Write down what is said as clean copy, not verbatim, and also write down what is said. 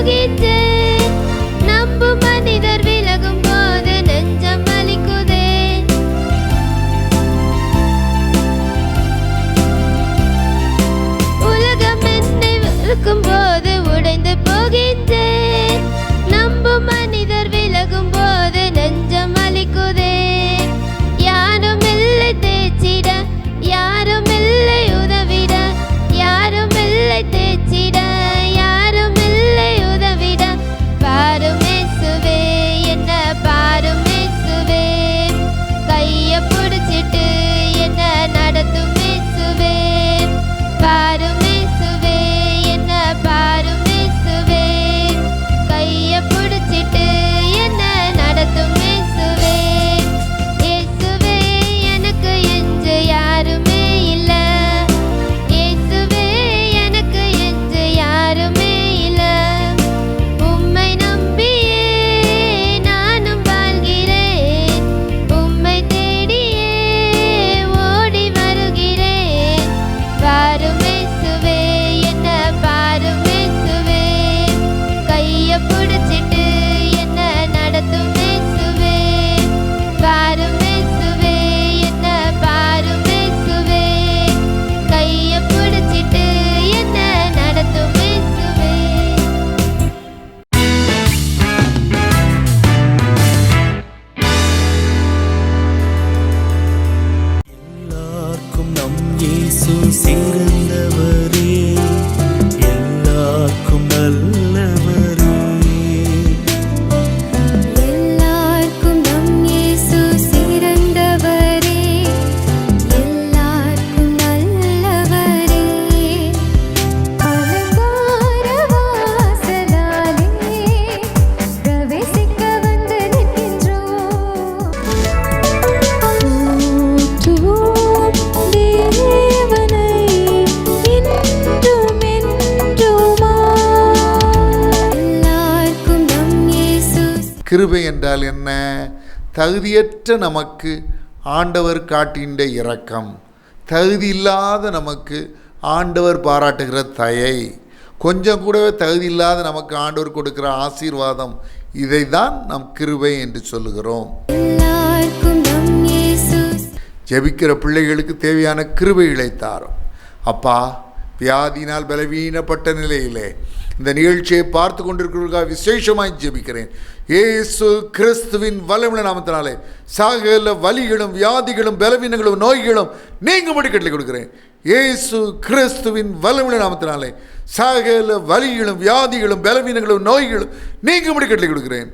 போகின்றேன். நம்பும் மனிதர் விலகும் போது நெஞ்சம் வலிக்குதே. உலகம் என்னை வெறுக்கும் போது உடைந்து போகின்றேன். நம்பும் மனிதர் விலகும் போது நெஞ்சம் வலிக்குதே. யாரும் இல்லை தேய்ச்சிட, யாரும் இல்லை உதவிட, யாரும் இல்லை தேய்ச்சிட, யாரும் இல்லை உதவிட. பாரும் இயேசுவே, என்ன பாரும் இயேசுவே, கைய புடிச்சிட்டு என்ன நடத்தும் இயேசுவே. பாரும் இயேசுவே, என்ன பாரும் இயேசுவே, கைய புடிச்சிட்டு என்ன நடத்தும் இயேசுவே. இயேசுவே, எனக்கு என்று யாருமே இல்ல. இயேசுவே, எனக்கு என்று யாருமே இல்ல. உம்மை நம்பியே நானும் வாழ்கிறேன். உம்மை தேடியே ஓடி வருகிறேன். பாரும் இயேசுவே, என்ன பாரும் இயேசுவே, கைய புடிச்சிட்டு என்ன நடத்தும் இயேசுவே. பாரும் இயேசுவே, என்ன பாரும் இயேசுவே, கைய புடிச்சிட்டு என்ன நடத்தும் இயேசுவே. எல்லாருக்கும் நம் இயேசு சிறந்தவரே, எல்லாருக்கும் நல்லவரே. எல்லாருக்கும் நம் இயேசு சிறந்தவரே, எல்லாருக்கும் நல்லவரே. அலங்கார வாசலாலே பிரவேசிக்க வந்து நிற்கின்றோம். போற்றுவோம் தேவனை இன்றும் என்றுமாய். எல்லாருக்கும் நம் இயேசு. கிருபை என்றால் என்ன? தகுதியற்ற நமக்கு ஆண்டவர் காட்டுகின்ற இரக்கம், தகுதி இல்லாத நமக்கு ஆண்டவர் பாராட்டுகிற தயை, கொஞ்சம் கூடவே தகுதி இல்லாத நமக்கு ஆண்டவர் கொடுக்கிற ஆசீர்வாதம், இதை தான் நாம் கிருபை என்று சொல்லுகிறோம். எல்லாருக்கும் நம் இயேசு. ஜெபிக்கிற பிள்ளைகளுக்கு தேவையான கிருபைகளை தாரும். அப்பா, வியாதியினால் பலவீனப்பட்ட நிலையிலே இந்த நிகழ்ச்சியை பார்த்து கொண்டிருக்கிறவர்களுக்காக விசேஷமாய் ஜெபிக்கிறேன். இயேசு கிறிஸ்துவின் வல்லமையுள்ள நாமத்தினாலே சகல வலிகளும் வியாதிகளும் பலவீனங்களும் நோய்களும் நீங்கும்படி கட்டளை கொடுக்கிறேன். இயேசு கிறிஸ்துவின் வல்லமையுள்ள நாமத்தினாலே சகல வலிகளும் வியாதிகளும் பலவீனங்களும் நோய்களும் நீங்கும்படி கட்டளை கொடுக்கிறேன்.